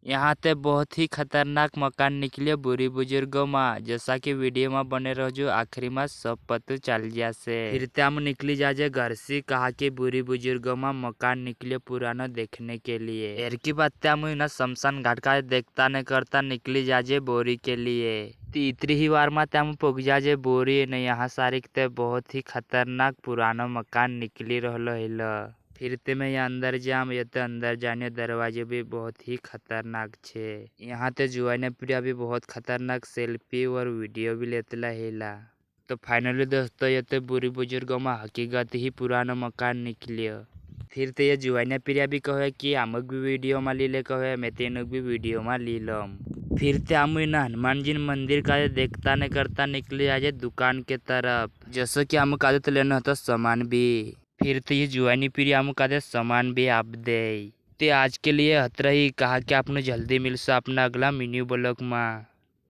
यहाँ ते बहुत ही खतरनाक मकान निकले बुरी बुजुर्गों माँ, जैसा कि वीडियो में बने रहो जो आखिरी में सब पता चल जासे। फिर ते हम निकली जाजे घर से, कहा कि बुरी बुजुर्गों माँ मकान निकले पुराना देखने के लिए। एर की बात हम ना शमशान घाट का देखता न करता निकली जाजे बोरी के लिए। तीसरी ही बार में हम पुग जाजे बोरी न, यहाँ सारी ते बहुत ही खतरनाक पुराना मकान निकली रहलो हिला। फिर ते मैं यहाँ अंदर जाम, ये तो अंदर जाने दरवाजे भी बहुत ही खतरनाक छे। यहाँ ते जुआने प्रिया भी बहुत खतरनाक सेल्फी और वीडियो भी लेतला हेला। तो फाइनली दोस्तों ये तो बुरी बुजुर्गों में हकीकत ही पुराना मकान निकलियो। फिर तो ये जुआने प्रिया भी कहे कि अमुक भी वीडियो में लीले, कहे मैं तेनुक भी वीडियो में ली लम। फिर ते हम ना हनुमान जी मंदिर का देखता न करता निकले आजे दुकान के तरफ, जैसे कि हम का लेना होता सामान भी। फिर तो ये जुआनी पीढ़ी हम का सामान भी आप दे। ते आज के लिए हतरा ही, कहा कि आपने जल्दी मिल सा अपना अगला मिनी ब्लॉग में।